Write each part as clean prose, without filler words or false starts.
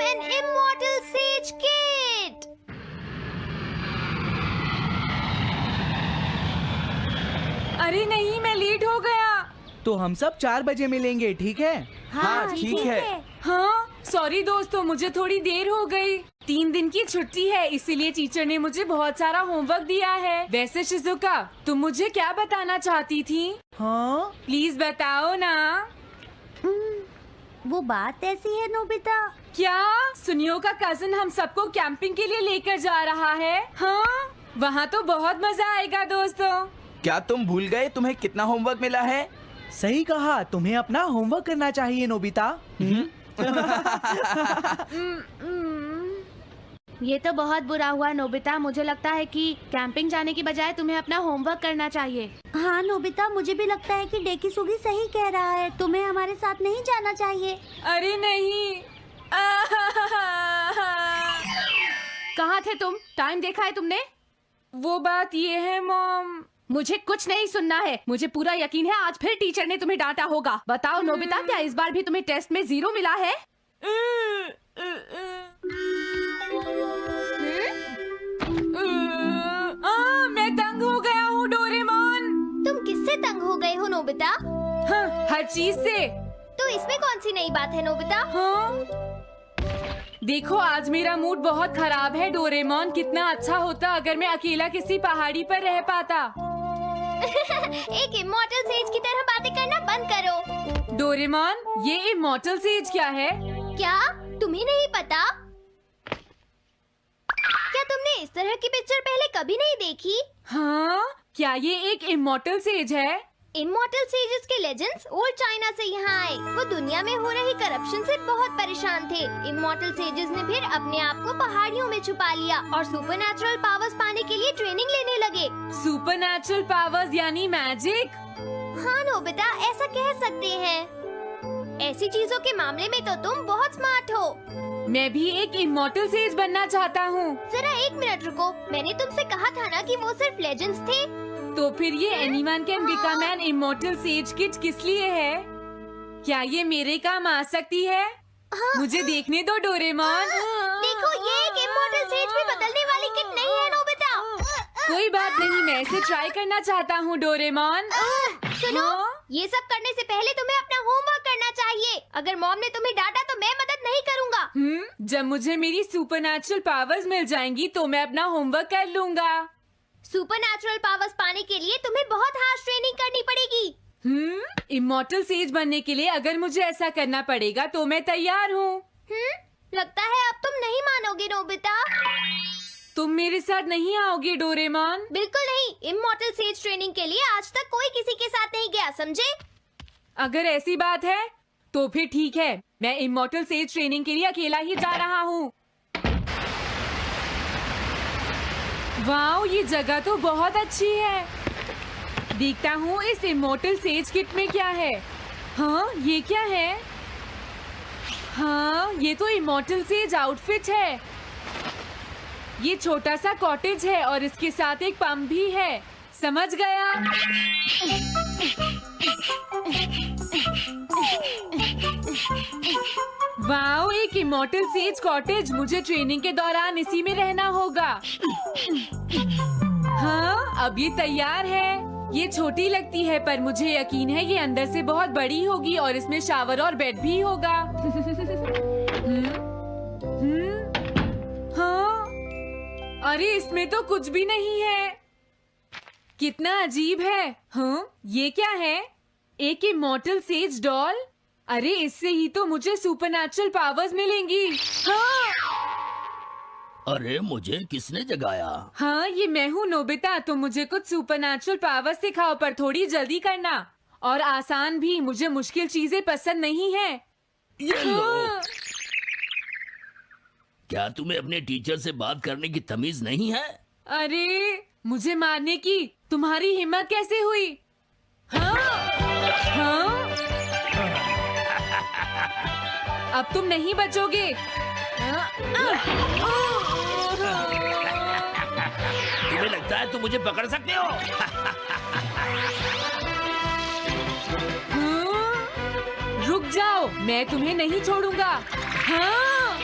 become an immortal sage kid. अरे नहीं, मैं लेट हो गया। तो हम सब 4 बजे मिलेंगे, ठीक है? हाँ, ठीक है। हाँ, सॉरी दोस्तों, मुझे थोड़ी देर हो गई। 3 दिन की छुट्टी है, इसीलिए टीचर ने मुझे बहुत सारा होमवर्क दिया है। वैसे शिजुका, तुम मुझे क्या बताना चाहती थी? हाँ? प्लीज बताओ ना। वो बात ऐसी है नोबिता। क्या सुनियो का कजिन हम सबको कैंपिंग के लिए लेकर जा रहा है? हाँ, वहाँ तो बहुत मजा आएगा दोस्तों। क्या तुम भूल गए तुम्हें कितना होमवर्क मिला है? सही कहा, तुम्हें अपना होमवर्क करना चाहिए नोबिता। ये तो बहुत बुरा हुआ नोबिता। मुझे लगता है कि कैंपिंग जाने की बजाय तुम्हें अपना होमवर्क करना चाहिए। हाँ नोबिता, मुझे भी लगता है कि डेकिसुगी सही कह रहा है। तुम्हें हमारे साथ नहीं जाना चाहिए। अरे नहीं। कहाँ थे तुम? टाइम देखा है तुमने? वो बात ये है मॉम। मुझे कुछ नहीं सुनना है। मुझे पूरा यकीन है आज फिर टीचर ने तुम्हें डांटा होगा। बताओ नोबिता, क्या इस बार भी तुम्हें टेस्ट में 0 मिला है? मैं तंग हो गया हूँ डोरेमोन। तुम किससे तंग हो गए हो नोबिता? हाँ, हर चीज से। तो इसमें कौन सी नई बात है नोबिता? हाँ? देखो, आज मेरा मूड बहुत खराब है डोरेमोन। कितना अच्छा होता अगर मैं अकेला किसी पहाड़ी पर रह पाता। एक इमॉर्टल सेज की तरह बातें करना बंद करो। डोरेमोन, ये इमॉर्टल सेज क्या है? क्या तुम्हें नहीं पता? क्या तुमने इस तरह की पिक्चर पहले कभी नहीं देखी? हाँ, क्या ये एक इमॉर्टल सेज है? इमॉर्टल सेजेस के लेजेंड्स ओल्ड चाइना से यहाँ आए। वो दुनिया में हो रही करप्शन से बहुत परेशान थे। इमॉर्टल सेजेस ने फिर अपने आप को पहाड़ियों में छुपा लिया और सुपरनैचुरल पावर्स पाने के लिए ट्रेनिंग लेने लगे। सुपरनैचुरल पावर्स यानी मैजिक? हाँ नोबिता, ऐसा कह सकते हैं। ऐसी चीजों के मामले में तो तुम बहुत स्मार्ट हो। मैं भी एक इमॉर्टल सेज बनना चाहता हूँ। जरा 1 मिनट रुको। मैंने तुमसे कहा था ना कि वो सिर्फ लेजेंड्स थे। तो फिर ये anyone can become an immortal says kit किस लिए है? क्या ये मेरे काम आ सकती है? मुझे देखने दो डोरेमोन। देखो, ये एक इमॉर्टल सेज में बदलने वाली किट नहीं है नोबिता। कोई बात नहीं, मैं इसे ट्राई करना चाहता हूँ डोरेमोन। सुनो, ये सब करने से पहले तुम्हें अपना होमवर्क करना चाहिए। अगर मॉम ने तुम्हें डांटा तो मैं मदद नहीं करूँगा। जब मुझे मेरी सुपरनैचुरल पावर्स मिल जाएंगी तो मैं अपना होमवर्क कर लूँगा। सुपरनैचुरल पावर्स पाने के लिए तुम्हें बहुत हार्श ट्रेनिंग करनी पड़ेगी। इमॉर्टल सेज बनने के लिए अगर मुझे ऐसा करना पड़ेगा तो मैं तैयार हूँ। लगता है अब तुम नहीं मानोगे नोबिता। तुम मेरे साथ नहीं आओगे डोरेमोन? बिल्कुल नहीं। इमॉर्टल सेज ट्रेनिंग के लिए आज तक कोई किसी के साथ नहीं गया, समझे? अगर ऐसी बात है तो फिर ठीक है, मैं इमॉर्टल सेज ट्रेनिंग के लिए अकेला ही जा रहा हूँ। वाओ, ये जगह तो बहुत अच्छी है। देखता हूँ इस इमॉर्टल सेज किट में क्या है। हाँ, ये क्या है? हाँ, ये तो इमॉर्टल सेज आउटफिट है। ये छोटा सा कॉटेज है और इसके साथ एक पंप भी है। समझ गया। वाओ, एक इमॉर्टल सेज कॉटेज। मुझे ट्रेनिंग के दौरान इसी में रहना होगा। हाँ, अब ये तैयार है। ये छोटी लगती है पर मुझे यकीन है ये अंदर से बहुत बड़ी होगी और इसमें शावर और बेड भी होगा। हाँ, अरे इसमें तो कुछ भी नहीं है। कितना अजीब है। हाँ, ये क्या है? एक इमॉर्टल सेज डॉल। अरे इससे ही तो मुझे सुपरनैचुरल पावर्स मिलेंगी। हाँ, अरे मुझे किसने जगाया? हाँ, ये मैं हूँ नोबिता। तो मुझे कुछ सुपरनैचुरल पावर्स सिखाओ, पर थोड़ी जल्दी करना और आसान भी। मुझे मुश्किल चीजें पसंद नहीं है। ये लो। हाँ। क्या तुम्हें अपने टीचर से बात करने की तमीज नहीं है? अरे, मुझे मारने की तुम्हारी हिम्मत कैसे हुई? हाँ, हाँ। अब तुम नहीं बचोगे। तुम्हें लगता है तुम मुझे पकड़ सकते हो? हाँ? रुक जाओ, मैं तुम्हें नहीं छोड़ूंगा। हाँ,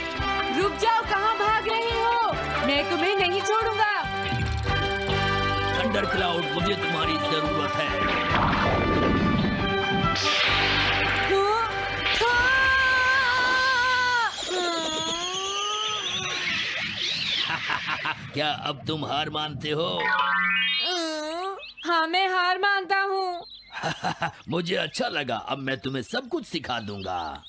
थंडर क्लाउड, मुझे तुम्हारी जरूरत है। क्या अब तुम हार मानते हो? हाँ, मैं हार मानता हूँ। मुझे अच्छा लगा, अब मैं तुम्हें सब कुछ सिखा दूंगा।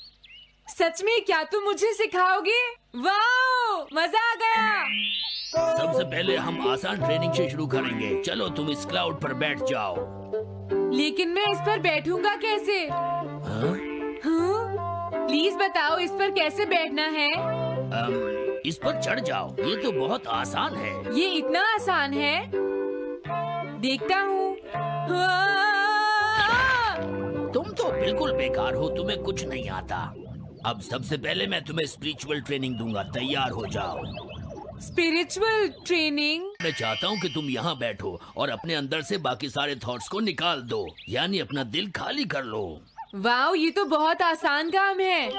सच में? क्या तुम मुझे सिखाओगे? वाह, मजा आ गया। सबसे पहले हम आसान ट्रेनिंग से शुरू करेंगे। चलो तुम इस क्लाउड पर बैठ जाओ। लेकिन मैं इस पर बैठूंगा कैसे? हाँ? प्लीज बताओ, इस पर कैसे बैठना है? इस पर चढ़ जाओ, ये तो बहुत आसान है। ये इतना आसान है? देखता हूँ। तुम तो बिल्कुल बेकार हो, तुम्हें कुछ नहीं आता। अब सबसे पहले मैं तुम्हें स्पिरिचुअल ट्रेनिंग दूंगा, तैयार हो जाओ। Spiritual training? मैं चाहता हूँ कि तुम यहाँ बैठो और अपने अंदर से बाकी सारे थॉट्स को निकाल दो, यानी अपना दिल खाली कर लो। वाह, ये तो बहुत आसान काम है।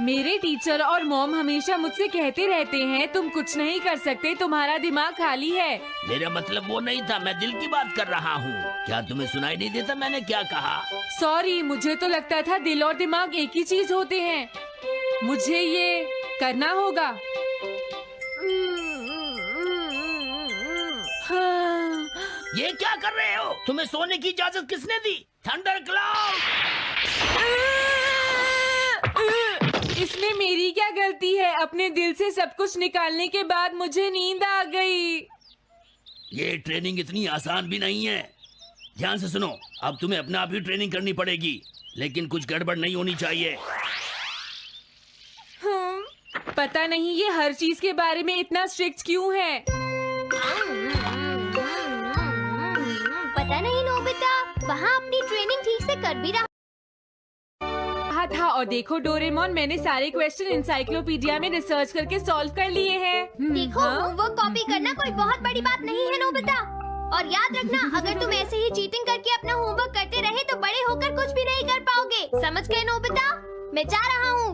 मेरे टीचर और मॉम हमेशा मुझसे कहते रहते हैं, तुम कुछ नहीं कर सकते, तुम्हारा दिमाग खाली है। मेरा मतलब वो नहीं था, मैं दिल की बात कर रहा हूँ। क्या तुम्हें सुनाई नहीं देता मैंने क्या कहा? सॉरी, मुझे तो लगता था दिल और दिमाग एक ही चीज होते हैं। मुझे ये करना होगा। हाँ। ये क्या कर रहे हो? तुम्हें सोने की इजाजत किसने दी? Thunder cloud! इसमें मेरी क्या गलती है? अपने दिल से सब कुछ निकालने के बाद मुझे नींद आ गई। ये ट्रेनिंग इतनी आसान भी नहीं है। ध्यान से सुनो, अब तुम्हें अपने आप ही ट्रेनिंग करनी पड़ेगी, लेकिन कुछ गड़बड़ नहीं होनी चाहिए। पता नहीं ये हर चीज के बारे में इतना स्ट्रिक्ट क्यों है। पता नहीं नोबिता, वहाँ अपनी ट्रेनिंग ठीक से कर भी रहा था। और देखो डोरेमोन, मैंने सारे क्वेश्चन इंसाइक्लोपीडिया में रिसर्च करके सॉल्व कर लिए हैं। देखो, होमवर्क कॉपी करना कोई बहुत बड़ी बात नहीं है नोबिता। और याद रखना, अगर तुम ऐसे ही चीटिंग करके अपना होमवर्क करते रहे तो बड़े होकर कुछ भी नहीं कर पाओगे। समझ गए नोबिता? मैं जा रहा हूँ।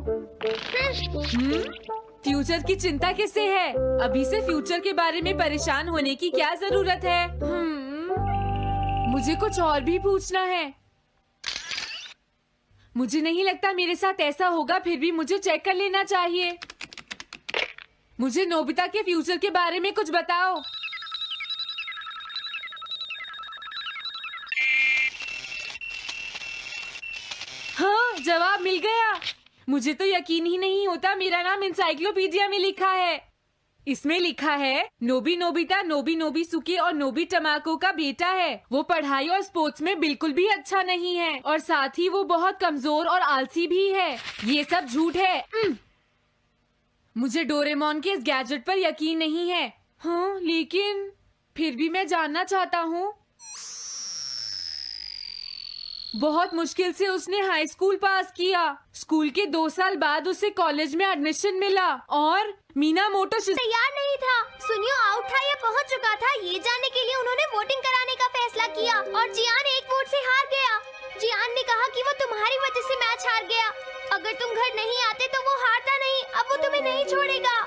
फ्यूचर की चिंता किससे है? अभी से फ्यूचर के बारे में परेशान होने की क्या जरूरत है? मुझे कुछ और भी पूछना है। मुझे नहीं लगता मेरे साथ ऐसा होगा, फिर भी मुझे चेक कर लेना चाहिए। मुझे नोबिता के फ्यूचर के बारे में कुछ बताओ। हाँ, जवाब मिल गया। मुझे तो यकीन ही नहीं होता, मेरा नाम इंसाइक्लोपीडिया में लिखा है। इसमें लिखा है, नोबी नोबिता नोबी नोबिसुके और नोबी टमाको का बेटा है। वो पढ़ाई और स्पोर्ट्स में बिल्कुल भी अच्छा नहीं है और साथ ही वो बहुत कमजोर और आलसी भी है। ये सब झूठ है। मुझे डोरेमोन के इस गैजेट पर यकीन नहीं है। हाँ, लेकिन फिर भी मैं जानना चाहता हूँ। बहुत मुश्किल से उसने हाई स्कूल पास किया। स्कूल के 2 साल बाद उसे कॉलेज में एडमिशन मिला और मीनामोटो तैयार नहीं था। सुनियो आउट था या पहुंच चुका था, ये जानने के लिए उन्होंने वोटिंग कराने का फैसला किया और जियान 1 वोट से हार गया। जियान ने कहा कि वो तुम्हारी वजह से मैच हार गया। अगर तुम घर नहीं आते तो वो हारता नहीं। अब वो तुम्हें नहीं छोड़ेगा।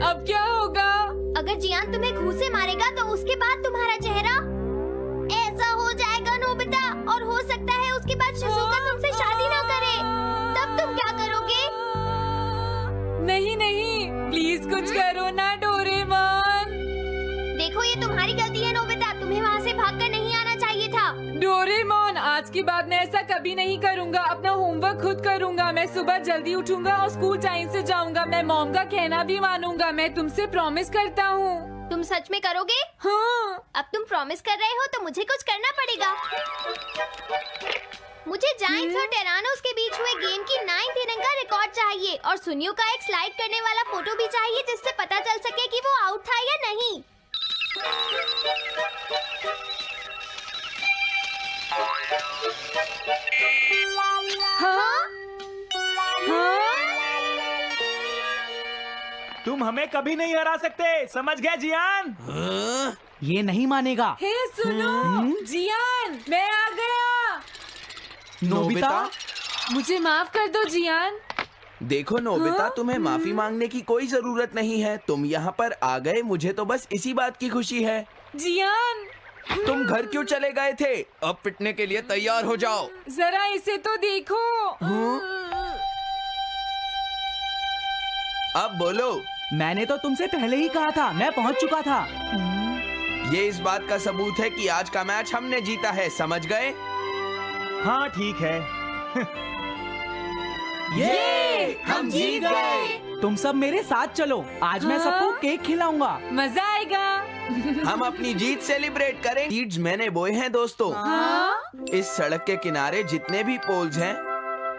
अब क्या होगा? अगर जियान तुम्हें घूंसे मारेगा तो उसके बाद तुम्हारा चेहरा ऐसा हो जाएगा नोबिता, और हो सकता है उसके बाद शिज़ुका तुमसे शादी ना करे। तब तुम क्या करोगे? नहीं नहीं, प्लीज कुछ करो ना डोरेमोन। देखो, ये तुम्हारी गलती है नोबिता, तुम्हें वहाँ से भागकर नहीं आना चाहिए था। डोरेमोन, आज के बाद मैं ऐसा कभी नहीं करूँगा। अपना होमवर्क खुद करूँगा। मैं सुबह जल्दी उठूंगा और स्कूल टाइम से जाऊँगा। मैं मॉम का कहना भी मानूंगा। मैं तुमसे प्रॉमिस करता हूँ। तुम सच में करोगे? हाँ। अब तुम प्रॉमिस कर रहे हो तो मुझे कुछ करना पड़ेगा। मुझे जायंट्स और टेरानोस के बीच हुए गेम की 9th इनिंग का रिकॉर्ड चाहिए और सुनियो का एक स्लाइड करने वाला फोटो भी चाहिए, जिससे पता चल सके कि वो आउट था या नहीं। हाँ? हाँ? तुम हमें कभी नहीं हरा सकते, समझ गए जियान? हाँ? ये नहीं मानेगा। हे सुनो, जियान, मैं आ गया। नोबिता? मुझे माफ कर दो जियान। देखो नोबिता, हाँ? तुम्हें माफी मांगने की कोई जरूरत नहीं है। तुम यहाँ पर आ गए, मुझे तो बस इसी बात की खुशी है। जियान, तुम घर क्यों चले गए थे? अब पिटने के लिए तैयार हो जाओ। जरा इसे तो देखो। अब बोलो। मैंने तो तुमसे पहले ही कहा था, मैं पहुंच चुका था। ये इस बात का सबूत है कि आज का मैच हमने जीता है, समझ गए? हाँ ठीक है। ये हम जीत गए। तुम सब मेरे साथ चलो, आज मैं हाँ? सबको केक खिलाऊंगा। मजा आएगा। हम अपनी जीत सेलिब्रेट करें। सीड्स मैंने बोए हैं दोस्तों। हाँ? इस सड़क के किनारे जितने भी पोल्स हैं,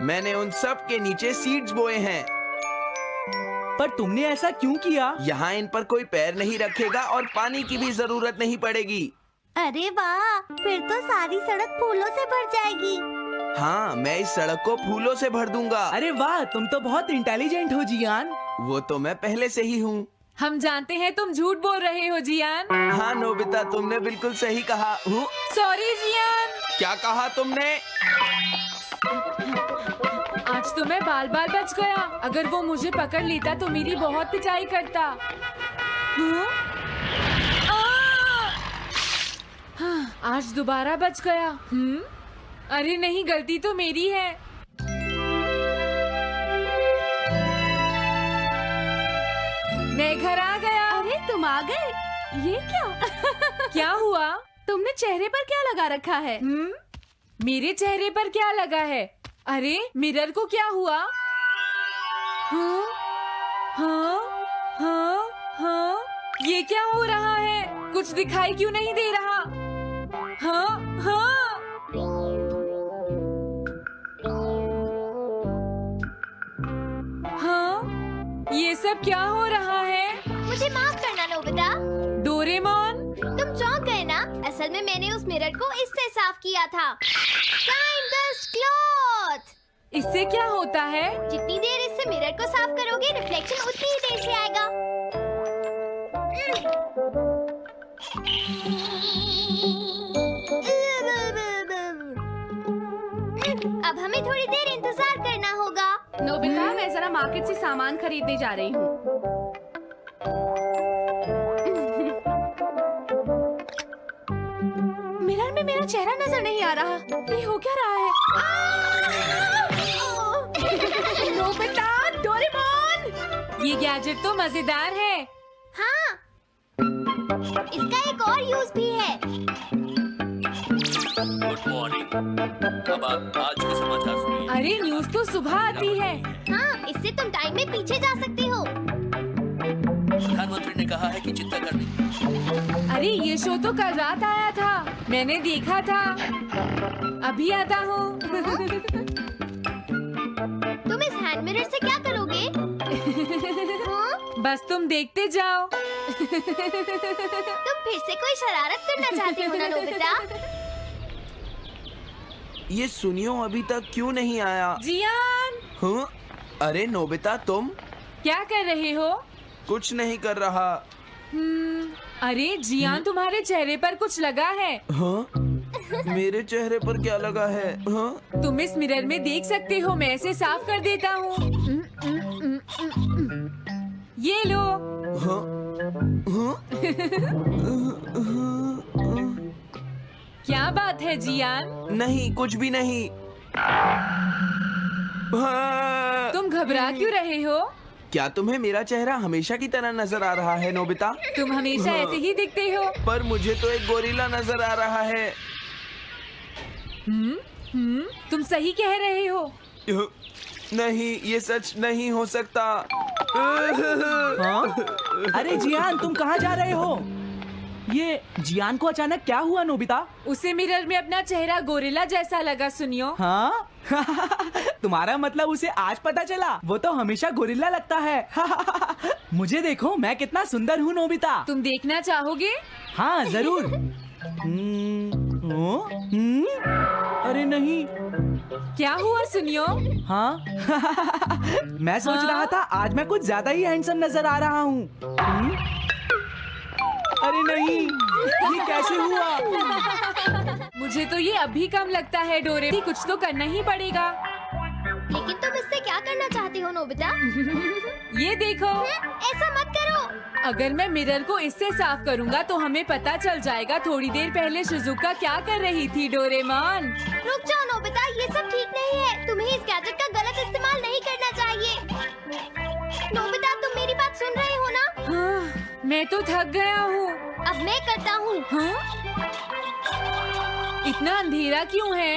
मैंने उन सब के नीचे सीड्स बोए हैं। पर तुमने ऐसा क्यों किया? यहाँ इन पर कोई पैर नहीं रखेगा और पानी की भी जरूरत नहीं पड़ेगी। अरे वाह, फिर तो सारी सड़क फूलों से भर जाएगी। हाँ, मैं इस सड़क को फूलों से भर दूंगा। अरे वाह, तुम तो बहुत इंटेलिजेंट हो जियान। वो तो मैं पहले से ही हूँ। हम जानते हैं तुम झूठ बोल रहे हो जियान। हाँ नोबिता, तुमने बिल्कुल सही कहा। Sorry Gian. क्या कहा तुमने? आज तो मैं बाल बाल बच गया। अगर वो मुझे पकड़ लेता तो मेरी बहुत पिटाई करता। हाँ? हाँ, आज दोबारा बच गया। अरे नहीं, गलती तो मेरी है। मैं घर आ गया। अरे तुम आ गए, ये क्या? क्या हुआ? तुमने चेहरे पर क्या लगा रखा है? मेरे चेहरे पर क्या लगा है? अरे मिरर को क्या हुआ? हाँ, हाँ, हाँ, हाँ, ये क्या हो रहा है? कुछ दिखाई क्यों नहीं दे रहा? हाँ, हाँ। हाँ, ये सब क्या हो रहा है? मुझे माफ करना नोबिता। डोरेमोन, तुम चौंक गए ना? असल में मैंने उस मिरर को इससे साफ किया था। Time dust cloth. इससे क्या होता है? जितनी देर इससे मिरर को साफ करोगे, रिफ्लेक्शन उतनी ही देर से आएगा। अब हमें थोड़ी देर इंतजार करना होगा। नोबिता, मैं जरा मार्केट से सामान खरीदने जा रही हूँ। मिरर में मेरा चेहरा नजर नहीं आ रहा। ये हो क्या रहा है? Nobita, Doraemon! ये गैजेट तो मजेदार है। हाँ, इसका एक और यूज भी है। Good morning. अब आप आज के समाचार सुनिए। अरे न्यूज तो सुबह आती है। हाँ, इससे तुम टाइम में पीछे जा सकते हो। प्रधानमंत्री ने कहा है कि चिंता करनी। अरे ये शो तो कल रात आया था, मैंने देखा था। अभी आता हूँ। तुम इस हैंड मिरर से क्या करोगे? हाँ? बस तुम देखते जाओ। तुम फिर से कोई शरारत करना चाहते हो ना नोबिता? ये सुनियो अभी तक क्यों नहीं आया? जियान, हाँ? अरे नोबिता, तुम क्या कर रहे हो? कुछ नहीं कर रहा। अरे जियान, तुम्हारे चेहरे पर कुछ लगा है। हाँ? मेरे चेहरे पर क्या लगा है? हाँ? तुम इस मिरर में देख सकते हो, मैं इसे साफ कर देता हूँ। ये लो। हाँ? हाँ? क्या बात है जियान? नहीं, कुछ भी नहीं। हाँ। तुम घबरा क्यों रहे हो? क्या तुम्हें मेरा चेहरा हमेशा की तरह नजर आ रहा है नोबिता? तुम हमेशा ऐसे ही दिखते हो। पर मुझे तो एक गोरिल्ला नजर आ रहा है। तुम सही कह रहे हो। नहीं, ये सच नहीं हो सकता। हाँ? अरे जियान, तुम कहाँ जा रहे हो? ये जियान को अचानक क्या हुआ नोबिता? उसे मिरर में अपना चेहरा गोरिल्ला जैसा लगा। सुनियो। हाँ? तुम्हारा मतलब उसे आज पता चला? वो तो हमेशा गोरिल्ला लगता है। मुझे देखो, मैं कितना सुंदर हूँ नोबिता। तुम देखना चाहोगे? हाँ जरूर। अरे नहीं। क्या हुआ सुनियो? हाँ? मैं सोच रहा था आज मैं कुछ ज्यादा ही हैंडसम नजर आ रहा हूँ। अरे नहीं, ये कैसे हुआ? मुझे तो ये अभी कम लगता है डोरे। कुछ तो करना ही पड़ेगा। लेकिन तुम इससे क्या करना चाहती हो नोबिता? ये देखो, ऐसा मत करो। अगर मैं मिरर को इससे साफ करूंगा तो हमें पता चल जाएगा थोड़ी देर पहले शिजुका क्या कर रही थी। डोरेमोन, रुक जाओ नोबिता, ये सब ठीक नहीं है। तुम्हें इस गैजेट का गलत इस्तेमाल नहीं करना चाहिए। नोबिता, तुम मेरी बात सुन रहे हो ना? हाँ, मैं तो थक गया हूँ। अब मैं करता हूँ। हाँ? इतना अंधेरा क्यों है?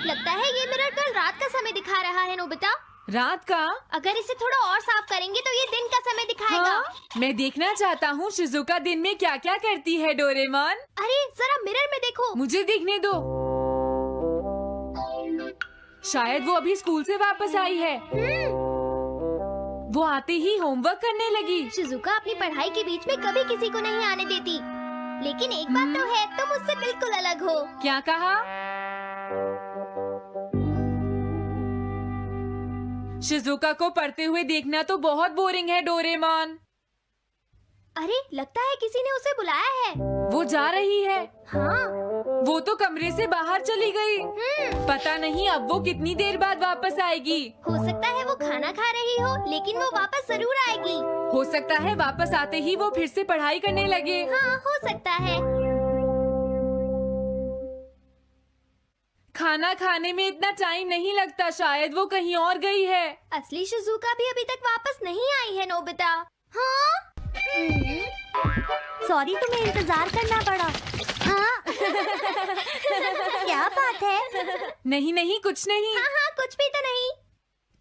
लगता है ये मिरर कल रात का समय दिखा रहा है नोबिता। रात का? अगर इसे थोड़ा और साफ करेंगे तो ये दिन का समय दिखाएगा। हाँ? मैं देखना चाहता हूँ शिजुका दिन में क्या क्या करती है। डोरेमोन, अरे जरा मिरर में देखो। मुझे देखने दो। शायद वो अभी स्कूल से वापस आई है। वो आते ही होमवर्क करने लगी। शिजुका अपनी पढ़ाई के बीच में कभी किसी को नहीं आने देती। लेकिन एक बात तो है, तुम उससे बिल्कुल अलग हो। क्या कहा? शिजुका को पढ़ते हुए देखना तो बहुत बोरिंग है डोरेमोन। अरे लगता है किसी ने उसे बुलाया है। वो जा रही है। हाँ। वो तो कमरे से बाहर चली गई। पता नहीं अब वो कितनी देर बाद वापस आएगी। हो सकता है वो खाना खा रही हो, लेकिन वो वापस जरूर आएगी। हो सकता है वापस आते ही वो फिर से पढ़ाई करने लगे। हाँ, हो सकता है। खाना खाने में इतना टाइम नहीं लगता, शायद वो कहीं और गई है। असली शिजुका भी अभी तक वापस नहीं आई है नोबिता। हाँ? सॉरी, तुम्हें इंतजार करना पड़ा। हाँ? क्या बात है? नहीं नहीं, कुछ नहीं। हाँ हाँ, कुछ भी तो नहीं।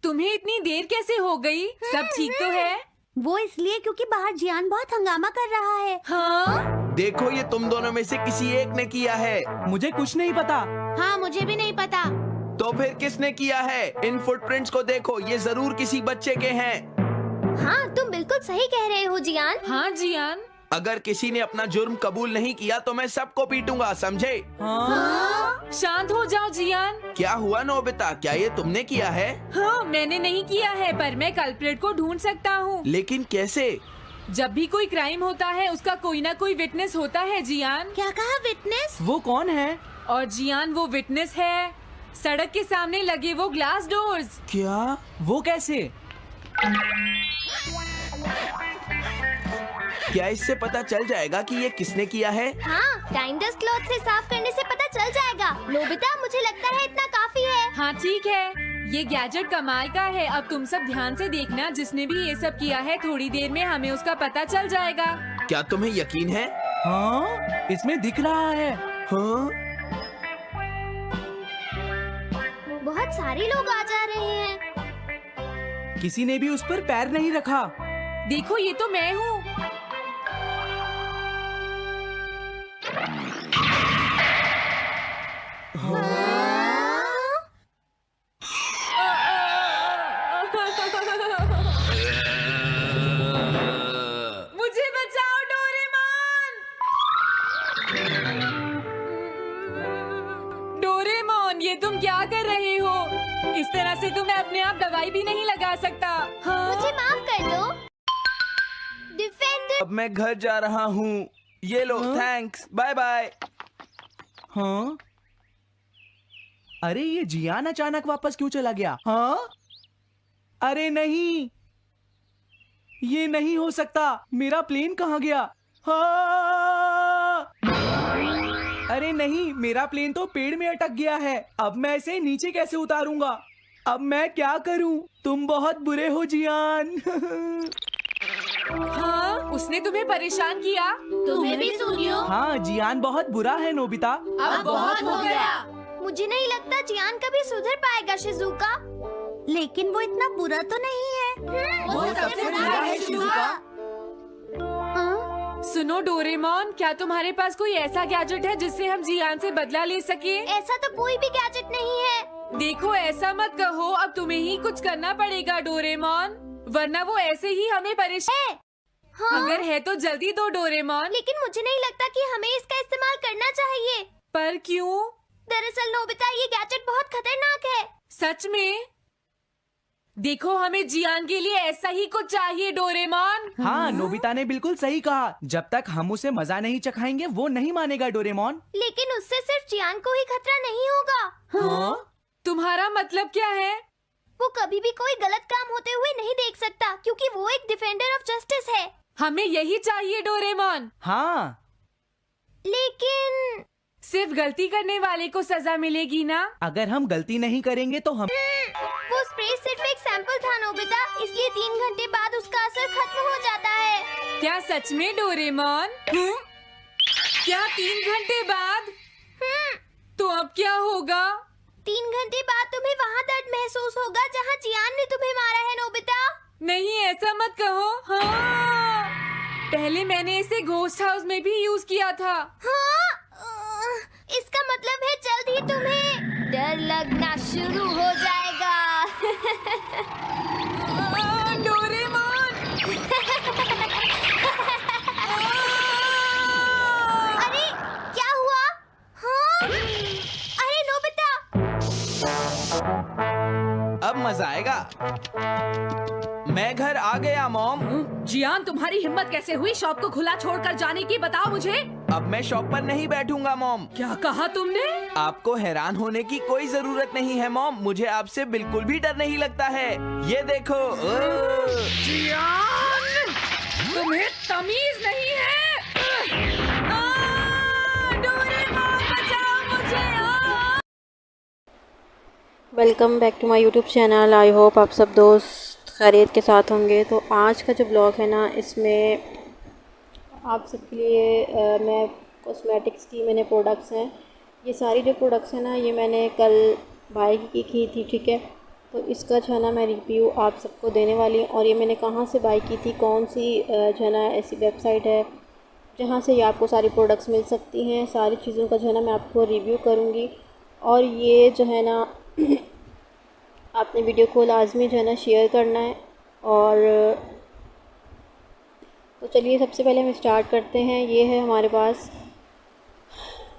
तुम्हें इतनी देर कैसे हो गई? सब ठीक तो है? वो इसलिए क्योंकि बाहर जियान बहुत हंगामा कर रहा है। हाँ? देखो, ये तुम दोनों में से किसी एक ने किया है। मुझे कुछ नहीं पता। हाँ, मुझे भी नहीं पता। तो फिर किसने किया है? इन फुटप्रिंट्स को देखो, ये जरूर किसी बच्चे के हैं। हाँ, तुम बिल्कुल सही कह रहे हो जियान। हाँ जियान। अगर किसी ने अपना जुर्म कबूल नहीं किया तो मैं सबको पीटूंगा, समझे? हाँ? शांत हो जाओ जियान। क्या हुआ नोबिता, क्या ये तुमने किया है? हाँ, मैंने नहीं किया है, पर मैं कल्प्रेट को ढूंढ सकता हूँ। लेकिन कैसे? जब भी कोई क्राइम होता है उसका कोई ना कोई विटनेस होता है जियान। क्या कहा, विटनेस? वो कौन है? और जियान वो विटनेस है। सड़क के सामने लगे वो ग्लास डोर्स। क्या? वो कैसे? क्या इससे पता चल जाएगा कि ये किसने किया है? हाँ, टाइम डस्ट क्लॉथ से साफ करने से पता चल जाएगा। नोबिता, मुझे लगता है इतना काफी है। हाँ ठीक है, ये गैजेट कमाल का है। अब तुम सब ध्यान से देखना, जिसने भी ये सब किया है थोड़ी देर में हमें उसका पता चल जाएगा। क्या तुम्हें यकीन है? हाँ, इसमें दिख रहा है। हाँ? बहुत सारे लोग आ जा रहे हैं। किसी ने भी उस पर पैर नहीं रखा। देखो, ये तो मैं हूँ। मुझे बचाओ डोरेमोन। डोरेमोन, ये तुम क्या कर रहे हो? इस तरह से तो मैं अपने आप दवाई भी नहीं लगा सकता। हाँ? मुझे माफ कर दो। डिफेंडर। अब मैं घर जा रहा हूँ। ये लो, थैंक्स, बाय बाय। हाँ? अरे ये जियान अचानक वापस क्यों चला गया? हाँ? अरे नहीं, ये नहीं हो सकता। मेरा प्लेन कहाँ गया? हाँ! अरे नहीं, मेरा प्लेन तो पेड़ में अटक गया है। अब मैं इसे नीचे कैसे उतारूंगा? अब मैं क्या करूं? तुम बहुत बुरे हो जियान। हाँ? उसने तुम्हें परेशान किया? तुम्हें भी सुनियो। हाँ, जियान बहुत बुरा है नोबिता। अब बहुत हो गया। मुझे नहीं लगता जियान कभी सुधर पाएगा शिजुका। लेकिन वो इतना बुरा तो नहीं है। वो सबसे बुरा है शिजुका। हाँ? सुनो डोरेमोन, क्या तुम्हारे पास कोई ऐसा गैजेट है जिससे हम जियान से बदला ले सके? ऐसा तो कोई भी गैजेट नहीं है। देखो, ऐसा मत कहो। अब तुम्हें ही कुछ करना पड़ेगा डोरेमोन, वरना वो ऐसे ही हमें परेशान। हाँ? अगर है तो जल्दी दो डोरेमोन। लेकिन मुझे नहीं लगता कि हमें इसका इस्तेमाल करना चाहिए। पर क्यों? दरअसल नोबिता, ये गैजेट बहुत खतरनाक है। सच में? देखो, हमें जियान के लिए ऐसा ही कुछ चाहिए डोरेमोन। हाँ, नोबिता ने बिल्कुल सही कहा। जब तक हम उसे मजा नहीं चखाएंगे वो नहीं मानेगा डोरेमोन। लेकिन उससे सिर्फ जियान को ही खतरा नहीं होगा। हाँ? तुम्हारा मतलब क्या है? वो कभी भी कोई गलत काम होते हुए नहीं देख सकता क्योंकि वो एक डिफेंडर ऑफ जस्टिस है। हमें यही चाहिए डोरेमोन। हाँ, लेकिन सिर्फ गलती करने वाले को सजा मिलेगी ना? अगर हम गलती नहीं करेंगे तो हम वो स्प्रे सिर्फ एक सैंपल था नोबिता, इसलिए 3 घंटे बाद उसका असर खत्म हो जाता है। क्या सच में डोरेमोन? क्या 3 घंटे बाद? तो अब क्या होगा? 3 घंटे बाद तुम्हें वहाँ दर्द महसूस होगा जहाँ जियान ने तुम्हें मारा है नोबिता। नहीं, ऐसा मत कहो। हाँ, पहले मैंने इसे घोस्ट हाउस में भी यूज किया था। हाँ, इसका मतलब है जल्द ही तुम्हें डर लगना शुरू हो जाएगा। डोरेमोन! अरे क्या हुआ? हाँ? अरे नोबिता! अब मजा आएगा। मैं घर आ गया मॉम। जियान, तुम्हारी हिम्मत कैसे हुई शॉप को खुला छोड़कर जाने की, बताओ मुझे। अब मैं शॉप पर नहीं बैठूंगा मॉम। क्या कहा तुमने? आपको हैरान होने की कोई जरूरत नहीं है मॉम, मुझे आपसे बिल्कुल भी डर नहीं लगता है। ये देखो। जियान, तुम्हें तमीज नहीं है। डोरेमोन, बचाओ मुझे! Welcome back to my YouTube channel. I hope आप सब दोस्त खैरियत के साथ होंगे। तो आज का जो ब्लॉग है ना, इसमें आप सबके लिए मैं कॉस्मेटिक्स की मैंने प्रोडक्ट्स हैं, ये सारी जो प्रोडक्ट्स हैं ना, ये मैंने कल बाय की थी, ठीक है। तो इसका जो है ना मैं रिव्यू आप सबको देने वाली हूँ। और ये मैंने कहाँ से बाय की थी, कौन सी जो है ना ऐसी वेबसाइट है जहाँ से ये आपको सारी प्रोडक्ट्स मिल सकती हैं, सारी चीज़ों का जो है ना मैं आपको रिव्यू करूँगी। और ये जो है ना आपने वीडियो को लाजमी जो है ना शेयर करना है। और तो चलिए सबसे पहले हम स्टार्ट करते हैं। ये है हमारे पास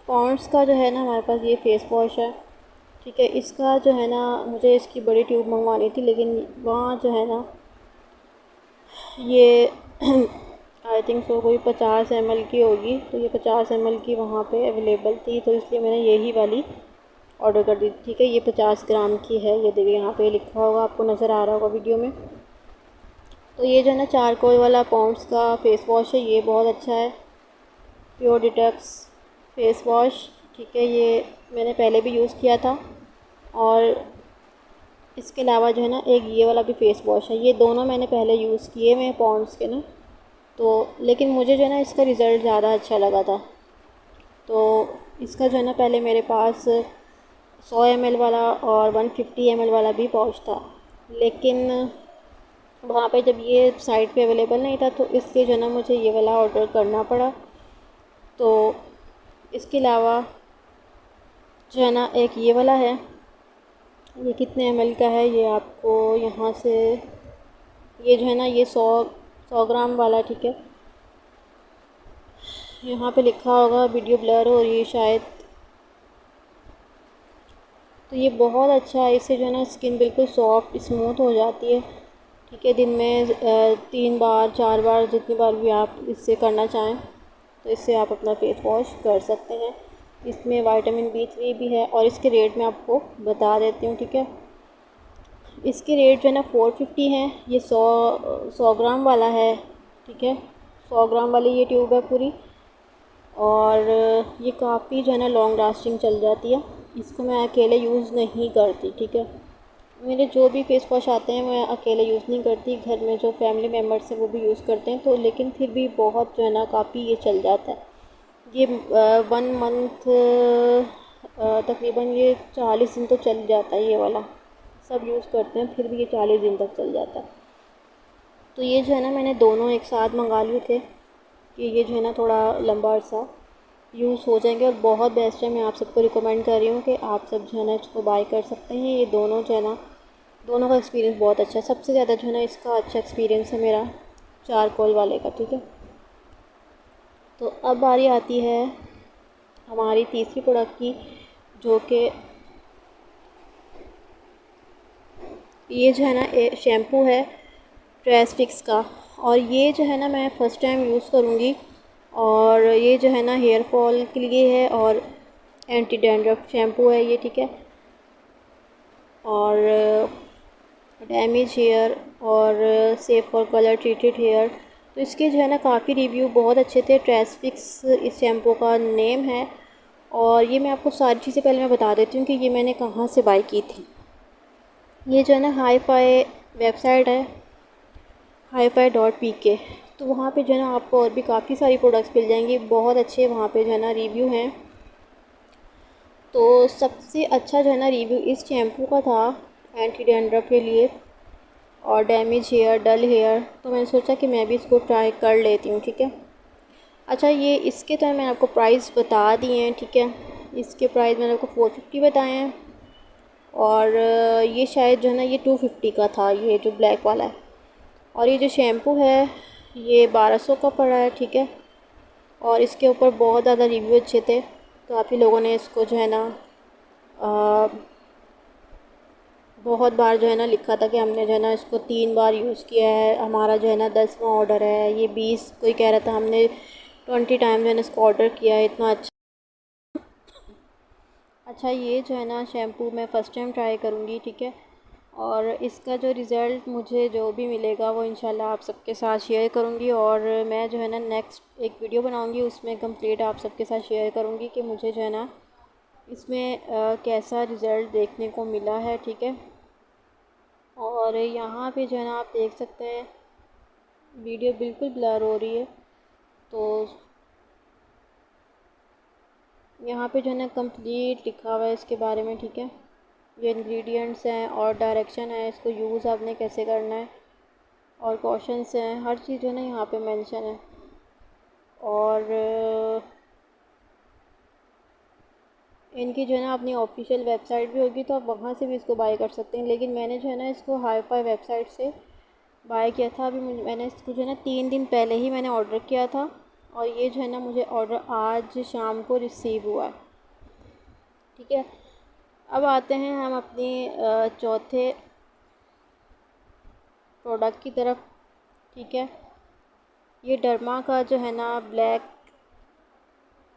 पॉन्ड्स का जो है ना, हमारे पास ये फेस वॉश है, ठीक है। इसका जो है ना मुझे इसकी बड़ी ट्यूब मंगवानी थी, लेकिन वहाँ जो है ना ये आई थिंक सो कोई 50 ml की होगी, तो ये 50 ml की वहाँ पे अवेलेबल थी, तो इसलिए मैंने यही वाली ऑर्डर कर दी, ठीक है। ये 50 ग्राम की है, ये देखिए यहाँ पे लिखा होगा, आपको नज़र आ रहा होगा वीडियो में। तो ये जो है ना चारकोल वाला पॉन्ड्स का फेस वॉश है, ये बहुत अच्छा है, प्योर डिटॉक्स फेस वॉश, ठीक है। ये मैंने पहले भी यूज़ किया था। और इसके अलावा जो है ना एक ये वाला भी फेस वॉश है, ये दोनों मैंने पहले यूज़ किए हुए पॉन्ड्स के ना, तो लेकिन मुझे जो है ना इसका रिज़ल्ट ज़्यादा अच्छा लगा था। तो इसका जो है ना पहले मेरे पास 100 ml वाला और 150 ml वाला भी पाउच था, लेकिन वहाँ पे जब ये साइट पे अवेलेबल नहीं था, तो इसलिए जो है ना मुझे ये वाला ऑर्डर करना पड़ा। तो इसके अलावा जो है ना एक ये वाला है, ये कितने ml का है ये आपको यहाँ से, ये जो है ना ये 100 ग्राम वाला, ठीक है। यहाँ पे लिखा होगा, वीडियो ब्लर हो रही है शायद। तो ये बहुत अच्छा है, इससे जो है ना स्किन बिल्कुल सॉफ्ट स्मूथ हो जाती है, ठीक है। दिन में 3 बार 4 बार जितनी बार भी आप इससे करना चाहें, तो इससे आप अपना फेस वॉश कर सकते हैं। इसमें विटामिन B3 भी है, और इसके रेट मैं आपको बता देती हूँ, ठीक है। इसके रेट जो है ना 450 हैं। ये 100 ग्राम वाला है, ठीक है। 100 ग्राम वाली ये ट्यूब है पूरी, और ये काफ़ी जो है ना लॉन्ग लास्टिंग चल जाती है। इसको मैं अकेले यूज़ नहीं करती, ठीक है। मेरे जो भी फेस वॉश आते हैं मैं अकेले यूज़ नहीं करती, घर में जो फैमिली मेम्बर्स हैं वो भी यूज़ करते हैं, तो लेकिन फिर भी बहुत जो है ना काफ़ी ये चल जाता है। ये 1 मंथ तकरीबन ये 40 दिन तो चल जाता है, ये वाला सब यूज़ करते हैं, फिर भी ये 40 दिन तक चल जाता है। तो ये जो है ना मैंने दोनों एक साथ मंगा लिए थे कि ये जो है ना थोड़ा लंबा अर्सा यूज़ हो जाएंगे, और बहुत बेस्ट है। मैं आप सबको रिकमेंड कर रही हूँ कि आप सब जो है ना इसको बाय कर सकते हैं। ये दोनों जो है ना, दोनों का एक्सपीरियंस बहुत अच्छा है। सबसे ज़्यादा जो है ना इसका अच्छा एक्सपीरियंस है मेरा चारकोल वाले का, ठीक है। तो अब बारी आती है हमारी तीसरी प्रोडक्ट की, जो कि ये जो है ना शैम्पू है ट्रेस फिक्स का, और ये जो है ना मैं फ़र्स्ट टाइम यूज़ करूँगी। और ये जो है ना हेयर फॉल के लिए है, और एंटी डैंड्रफ शैम्पू है ये, ठीक है। और डैमेज हेयर और safe for colour treated hair. तो इसके जो है ना काफ़ी रिव्यू बहुत अच्छे थे। ट्रेसफिक्स इस शैम्पू का नेम है। और ये मैं आपको सारी चीज़ें पहले मैं बता देती हूँ कि ये मैंने कहाँ से बाय की थी। ये जो है ना HiFi वेबसाइट है, HiFi.pk। तो वहाँ पे जो है ना आपको और भी काफ़ी सारी प्रोडक्ट्स मिल जाएंगी, बहुत अच्छे वहाँ पे जो है ना रिव्यू हैं। तो सबसे अच्छा जो है ना रिव्यू इस शैम्पू का था एंटी डैंड्रफ के लिए और डैमेज हेयर, डल हेयर। तो मैंने सोचा कि मैं भी इसको ट्राई कर लेती हूँ, ठीक है। अच्छा, ये इसके तो मैंने आपको प्राइस बता दिए हैं, ठीक है। इसके प्राइस मैंने आपको 450 बताए हैं और ये शायद जो है ना ये 250 का था, ये जो ब्लैक वाला है। और ये जो शैम्पू है ये 1200 का पड़ा है, ठीक है। और इसके ऊपर बहुत ज़्यादा रिव्यू अच्छे थे। काफ़ी लोगों ने इसको जो है ना बहुत बार जो है ना लिखा था कि हमने जो है ना इसको 3 बार यूज़ किया है, हमारा जो है ना 10वां ऑर्डर है। ये 20 कोई कह रहा था हमने 20 टाइम जो है ना इसको ऑर्डर किया है, इतना अच्छा। ये जो है ना शैम्पू मैं फ़र्स्ट टाइम ट्राई करूँगी, ठीक है। और इसका जो रिज़ल्ट मुझे जो भी मिलेगा वो इंशाल्लाह आप सबके साथ शेयर करूँगी। और मैं जो है ना नेक्स्ट एक वीडियो बनाऊँगी, उसमें कंप्लीट आप सबके साथ शेयर करूँगी कि मुझे जो है ना इसमें कैसा रिज़ल्ट देखने को मिला है, ठीक है। और यहाँ पे जो है ना आप देख सकते हैं वीडियो बिल्कुल ब्लर हो रही है। तो यहाँ पे जो है ना कंप्लीट लिखा हुआ है इसके बारे में, ठीक है। ये इंग्रेडिएंट्स हैं और डायरेक्शन है, इसको यूज़ आपने कैसे करना है और कॉशंस हैं, हर चीज़ जो है ना यहाँ पे मेंशन है। और इनकी जो है ना अपनी ऑफिशियल वेबसाइट भी होगी तो आप वहाँ से भी इसको बाय कर सकते हैं। लेकिन मैंने जो है ना इसको HiFi वेबसाइट से बाय किया था। अभी मैंने इसको जो है ना 3 दिन पहले ही मैंने ऑर्डर किया था और ये जो है ना मुझे ऑर्डर आज शाम को रिसीव हुआ है, ठीक है। अब आते हैं हम अपनी चौथे प्रोडक्ट की तरफ, ठीक है। ये डर्मा का जो है ना ब्लैक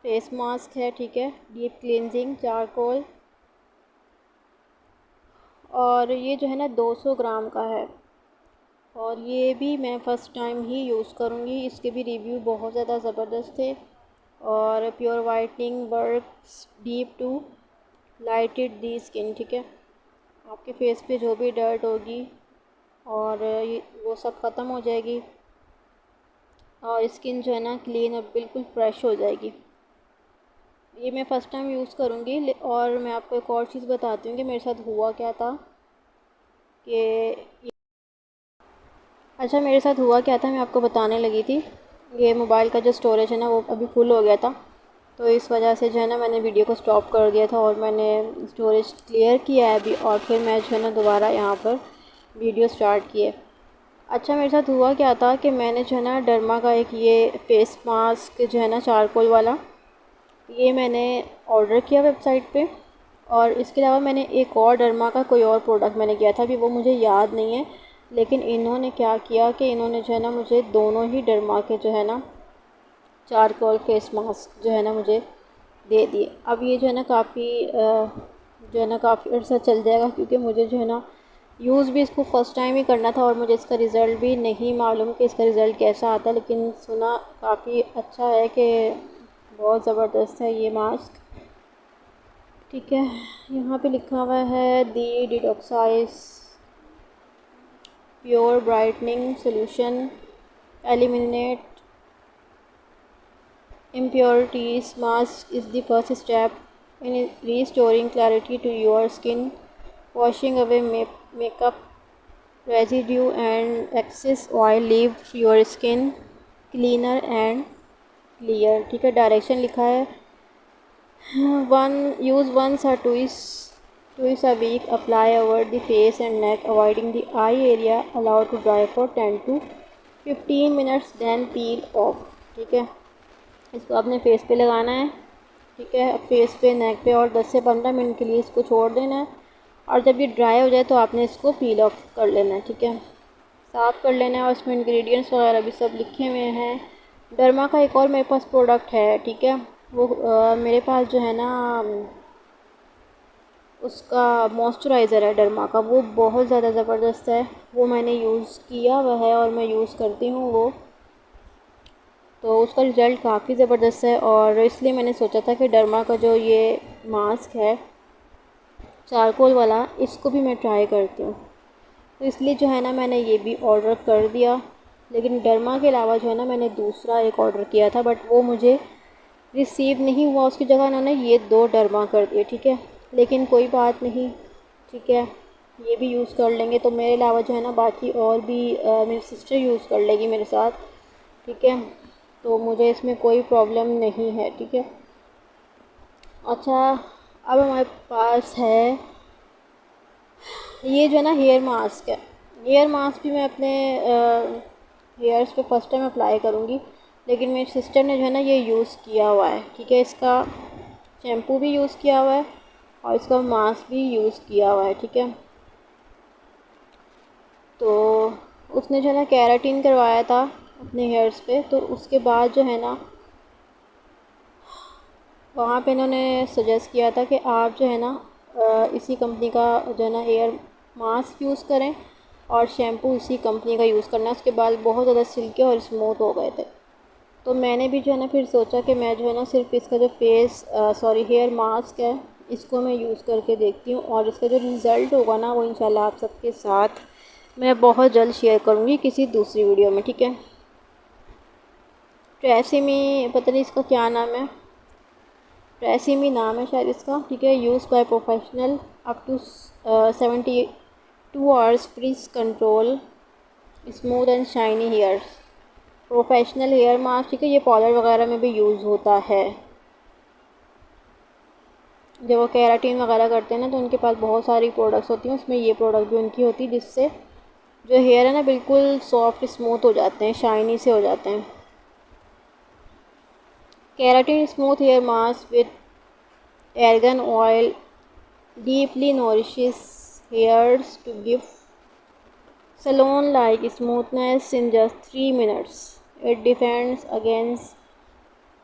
फेस मास्क है, ठीक है, डीप क्लींजिंग चारकोल। और ये जो है ना 200 ग्राम का है और ये भी मैं फ़र्स्ट टाइम ही यूज़ करूँगी। इसके भी रिव्यू बहुत ज़्यादा ज़बरदस्त थे। और pure whitening works deep to lighted the skin, ठीक है। आपके फेस पे जो भी डर्ट होगी और ये वो सब ख़त्म हो जाएगी और स्किन जो है ना क्लीन और बिल्कुल फ्रेश हो जाएगी। ये मैं फ़र्स्ट टाइम यूज़ करूँगी। और मैं आपको एक और चीज़ बताती हूँ कि मेरे साथ हुआ क्या था कि अच्छा मेरे साथ हुआ क्या था मैं आपको बताने लगी थी। ये मोबाइल का जो स्टोरेज है ना वो अभी फुल हो गया था, तो इस वजह से जो है ना मैंने वीडियो को स्टॉप कर दिया था और मैंने स्टोरेज क्लियर किया है अभी और फिर मैं जो है ना दोबारा यहाँ पर वीडियो स्टार्ट की है। अच्छा, मेरे साथ हुआ क्या था कि मैंने जो है ना डर्मा का एक ये फेस मास्क जो है ना चारकोल वाला, ये मैंने ऑर्डर किया वेबसाइट पे। और इसके अलावा मैंने एक और डर्मा का कोई और प्रोडक्ट मैंने किया था, अभी वो मुझे याद नहीं है। लेकिन इन्होंने क्या किया कि इन्होंने जो है ना मुझे दोनों ही डर्मा के जो है ना चारकोल फेस मास्क जो है ना मुझे दे दिए। अब ये जो है ना काफ़ी जो है ना काफ़ी अर्सा चल जाएगा क्योंकि मुझे जो है ना यूज़ भी इसको फ़र्स्ट टाइम ही करना था और मुझे इसका रिज़ल्ट भी नहीं मालूम कि इसका रिज़ल्ट कैसा आता है। लेकिन सुना काफ़ी अच्छा है कि बहुत ज़बरदस्त है ये मास्क, ठीक है। यहाँ पे लिखा हुआ है the detoxise pure brightening solution eliminate impurities. Mask is the first step in restoring clarity to your skin, washing away makeup residue and excess oil, leave your skin cleaner and clear, ठीक है। Direction लिखा है use once or twice a week, apply over the face and neck, avoiding the eye area, allow to dry for 10 to 15 minutes, then peel off, ठीक है। इसको अपने face पे लगाना है, ठीक है, फेस पे, नेक पे, और 10 से 15 मिनट के लिए इसको छोड़ देना है। और जब ये ड्राई हो जाए तो आपने इसको पील ऑफ कर लेना है, ठीक है, साफ़ कर लेना है। और इसमें इंग्रेडिएंट्स वगैरह भी सब लिखे हुए हैं। डर्मा का एक और मेरे पास प्रोडक्ट है, ठीक है, वो मेरे पास जो है ना उसका मॉइस्चराइज़र है डर्मा का, वो बहुत ज़्यादा ज़बरदस्त है। वो मैंने यूज़ किया हुआ है और मैं यूज़ करती हूँ वो, तो उसका रिज़ल्ट काफ़ी ज़बरदस्त है। और इसलिए मैंने सोचा था कि डर्मा का जो ये मास्क है चारकोल वाला, इसको भी मैं ट्राई करती हूँ। तो इसलिए जो है ना मैंने ये भी ऑर्डर कर दिया। लेकिन डर्मा के अलावा जो है ना मैंने दूसरा एक ऑर्डर किया था, बट वो मुझे रिसीव नहीं हुआ। उसकी जगह उन्होंने ये 2 डर्मा कर दिए, ठीक है। लेकिन कोई बात नहीं, ठीक है, ये भी यूज़ कर लेंगे। तो मेरे अलावा जो है ना बाकी और भी मेरी सिस्टर यूज़ कर लेगी मेरे साथ, ठीक है। तो मुझे इसमें कोई प्रॉब्लम नहीं है, ठीक है। अच्छा, अब हमारे पास है ये जो है ना हेयर मास्क है। हेयर मास्क भी मैं अपने हेयर्स पे फर्स्ट टाइम अप्लाई करूँगी, लेकिन मेरी सिस्टर ने जो है ना ये यूज़ किया हुआ है, ठीक है। इसका शैम्पू भी यूज़ किया हुआ है और इसका मास्क भी यूज़ किया हुआ है, ठीक है। तो उसने जो है ना केराटिन करवाया था अपने हेयर्स पे, तो उसके बाद जो है ना वहाँ पे इन्होंने सजेस्ट किया था कि आप जो है ना इसी कंपनी का जो है ना हेयर मास्क यूज़ करें और शैम्पू इसी कंपनी का यूज़ करना। उसके बाल बहुत ज़्यादा सिल्की और स्मूथ हो गए थे। तो मैंने भी जो है ना फिर सोचा कि मैं जो है ना सिर्फ इसका जो हेयर मास्क है इसको मैं यूज़ करके देखती हूँ, और इसका जो रिज़ल्ट होगा ना वो इंशाल्लाह आप सबके साथ मैं बहुत जल्द शेयर करूँगी किसी दूसरी वीडियो में, ठीक है। ट्रेसिमी, पता नहीं इसका क्या नाम है, ट्रेसिमी नाम है शायद इसका, ठीक है। Use by professional up to 72 hours frizz control smooth and shiny hairs, professional hair mask, ठीक है। ये पार्लर वगैरह में भी यूज़ होता है। जब वो केराटिन वगैरह करते हैं ना तो उनके पास बहुत सारी प्रोडक्ट्स होती हैं, उसमें ये प्रोडक्ट भी उनकी होती है, जिससे जो हेयर है ना बिल्कुल सॉफ्ट स्मूथ हो जाते हैं, शाइनी से हो जाते हैं। Keratin smooth hair mask with argan oil deeply nourishes hairs to give salon-like smoothness in just 3 minutes. It defends against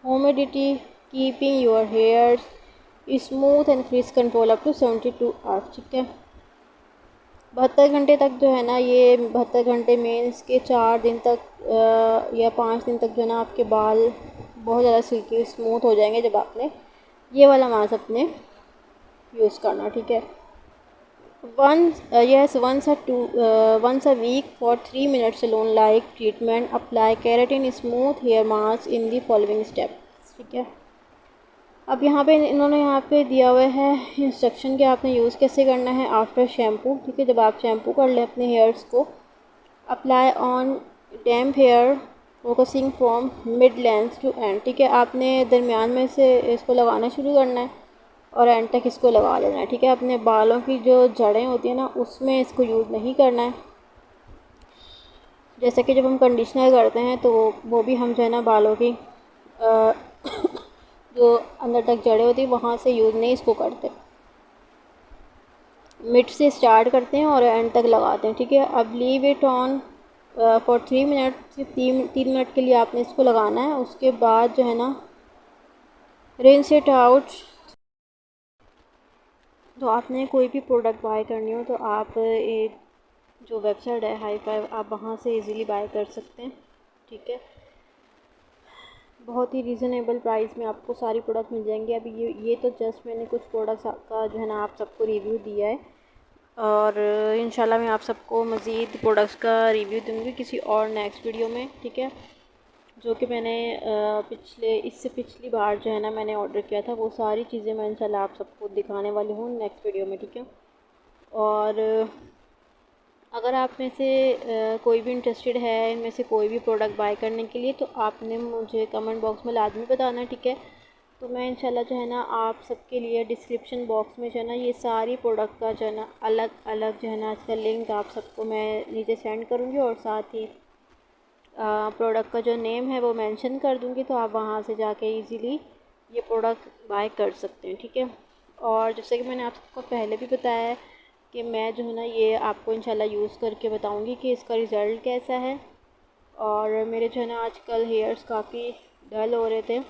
humidity, keeping your hairs smooth and frizz control up to 72 hours, ठीक है। 72 घंटे तक जो है ना, ये 72 घंटे means के 4 दिन तक या 5 दिन तक जो है ना आपके बाल बहुत ज़्यादा सिल्की स्मूथ हो जाएंगे जब आपने ये वाला मास्क अपने यूज़ करना, ठीक है। once a week for 3 minutes alone like treatment, apply keratin smooth hair mask in the following steps, ठीक है। अब यहाँ पे इन्होंने यहाँ पे दिया हुआ है इंस्ट्रक्शन कि आपने यूज़ कैसे करना है आफ्टर शैम्पू, ठीक है। जब आप शैम्पू कर लें अपने हेयर्स को, apply on damp hair focusing from mid length to end, ठीक है। आपने दरमियान में से इसको लगाना शुरू करना है और एंड तक इसको लगा लेना है, ठीक है। अपने बालों की जो जड़ें होती हैं ना उसमें इसको यूज़ नहीं करना है। जैसे कि जब हम कंडीशनर करते हैं तो वो भी हम जो है ना बालों की जो अंदर तक जड़ें होती हैं वहाँ से यूज़ नहीं इसको करते, मिड से स्टार्ट करते हैं और एंड तक लगाते हैं, ठीक है। अब leave it on for 3 minute, सिर्फ 3 मिनट के लिए आपने इसको लगाना है। उसके बाद जो है ना रिंस इट आउट। तो आपने कोई भी प्रोडक्ट बाय करनी हो तो आप एक जो वेबसाइट है हाई5, आप वहाँ से इजीली बाय कर सकते हैं, ठीक है। बहुत ही रीज़नेबल प्राइस में आपको सारी प्रोडक्ट मिल जाएंगे। अभी ये तो जस्ट मैंने कुछ प्रोडक्ट्स का जो है ना आप सबको रिव्यू दिया है, और इंशाल्लाह मैं आप सबको मज़ीद प्रोडक्ट्स का रिव्यू दूँगी किसी और नेक्स्ट वीडियो में, ठीक है। जो कि मैंने इससे पिछली बार जो है ना मैंने ऑर्डर किया था, वो सारी चीज़ें मैं इंशाल्लाह आप सबको दिखाने वाली हूँ नेक्स्ट वीडियो में, ठीक है। और अगर आप में से कोई भी इंटरेस्टेड है इनमें से कोई भी प्रोडक्ट बाय करने के लिए, तो आपने मुझे कमेंट बॉक्स में लाजमी बताना, ठीक है। तो मैं इंशाल्लाह जो है ना आप सबके लिए डिस्क्रिप्शन बॉक्स में जो है ना ये सारी प्रोडक्ट का जो है ना अलग अलग जो है ना इसका लिंक आप सबको मैं नीचे सेंड करूँगी, और साथ ही प्रोडक्ट का जो नेम है वो मेंशन कर दूँगी, तो आप वहाँ से जाके इजीली ये प्रोडक्ट बाय कर सकते हैं, ठीक है। और जैसे कि मैंने आप सबको पहले भी बताया है कि मैं जो है ना ये आपको इंशाल्लाह यूज़ करके बताऊँगी कि इसका रिज़ल्ट कैसा है। और मेरे जो है ना आजकल हेयर्स काफ़ी डल हो रहे थे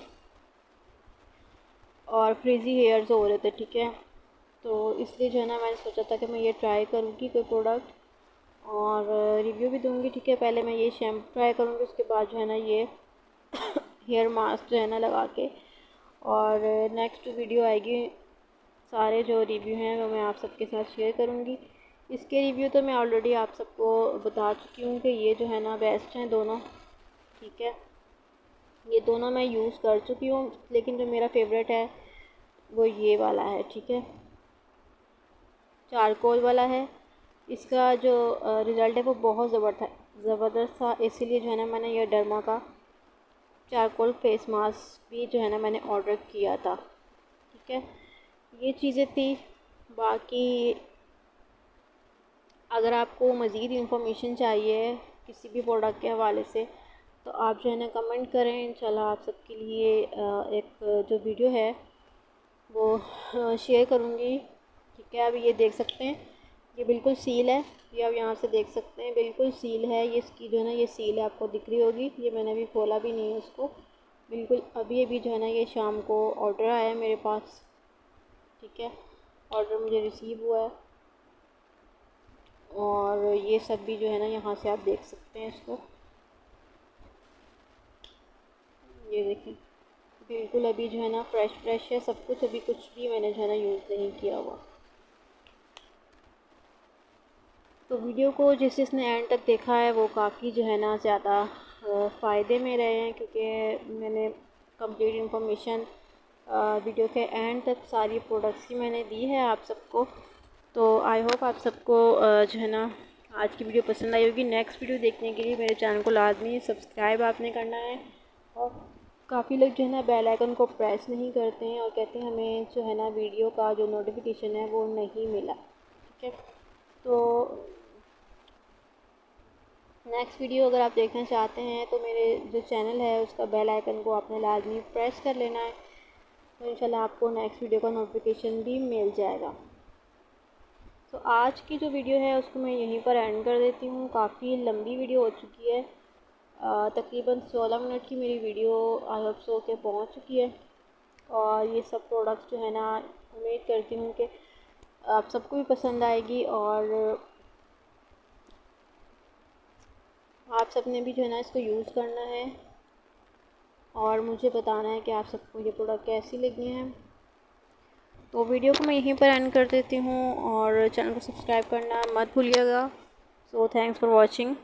और फ्रीज़ी हेयर्स हो रहे थे, ठीक है। तो इसलिए जो है ना मैंने सोचा था कि मैं ये ट्राई करूँगी कोई प्रोडक्ट और रिव्यू भी दूँगी। ठीक है, पहले मैं ये शैम्पू ट्राई करूँगी, उसके बाद जो है ना ये हेयर मास्क जो है ना लगा के, और नेक्स्ट वीडियो आएगी, सारे जो रिव्यू हैं वो मैं आप सबके साथ शेयर करूँगी। इसके रिव्यू तो मैं ऑलरेडी आप सबको बता चुकी हूँ कि ये जो है ना बेस्ट हैं दोनों। ठीक है, ये दोनों मैं यूज़ कर चुकी हूँ, लेकिन जो मेरा फेवरेट है वो ये वाला है। ठीक है, चारकोल वाला है। इसका जो रिज़ल्ट है वो बहुत ज़बरदस्त था, इसीलिए जो है ना मैंने ये डर्मा का चारकोल फेस मास्क भी जो है ना मैंने ऑर्डर किया था। ठीक है, ये चीज़ें थी। बाकी अगर आपको मज़ीद इंफॉर्मेशन चाहिए किसी भी प्रोडक्ट के हवाले से तो आप जो है ना कमेंट करें, इंशाल्लाह आप सबके लिए एक जो वीडियो है वो शेयर करूँगी। ठीक है, अभी ये देख सकते हैं, ये बिल्कुल सील है, ये आप यहाँ से देख सकते हैं, बिल्कुल सील है। ये इसकी जो है ना ये सील है, आपको दिख रही होगी। ये मैंने अभी खोला भी नहीं है उसको, बिल्कुल अभी अभी जो है ना ये शाम को ऑर्डर आया है मेरे पास। ठीक है, ऑर्डर मुझे रिसीव हुआ है, और ये सब भी जो है ना यहाँ से आप देख सकते हैं इसको। ये देखें, बिल्कुल अभी जो है ना फ्रेश है सब कुछ, अभी कुछ भी मैंने जो है ना यूज़ नहीं किया हुआ। तो वीडियो को जिसने एंड तक देखा है वो काफ़ी जो है ना ज़्यादा फ़ायदे में रहे हैं, क्योंकि मैंने कंप्लीट इन्फॉर्मेशन वीडियो के एंड तक सारी प्रोडक्ट्स की मैंने दी है आप सबको। तो आई होप आप सबको जो है ना आज की वीडियो पसंद आई होगी। नेक्स्ट वीडियो देखने के लिए मेरे चैनल को लाजमी सब्सक्राइब आपने करना है, और काफ़ी लोग जो है ना बेल आइकन को प्रेस नहीं करते हैं और कहते हैं हमें जो है ना वीडियो का जो नोटिफिकेशन है वो नहीं मिला। ठीक है, तो नेक्स्ट वीडियो अगर आप देखना चाहते हैं तो मेरे जो चैनल है उसका बेल आइकन को आपने लाजमी प्रेस कर लेना है, तो इंशाल्लाह आपको नेक्स्ट वीडियो का नोटिफिकेशन भी मिल जाएगा। तो आज की जो वीडियो है उसको मैं यहीं पर एंड कर देती हूँ। काफ़ी लंबी वीडियो हो चुकी है, तकरीबन 16 मिनट की मेरी वीडियो आई होप सो के पहुँच चुकी है। और ये सब प्रोडक्ट्स जो है ना उम्मीद करती हूँ कि आप सबको भी पसंद आएगी, और आप सब ने भी जो है ना इसको यूज़ करना है और मुझे बताना है कि आप सबको ये प्रोडक्ट कैसी लगी हैं। तो वीडियो को मैं यहीं पर एंड कर देती हूँ, और चैनल को सब्सक्राइब करना मत भूलिएगा। So thanks for watching.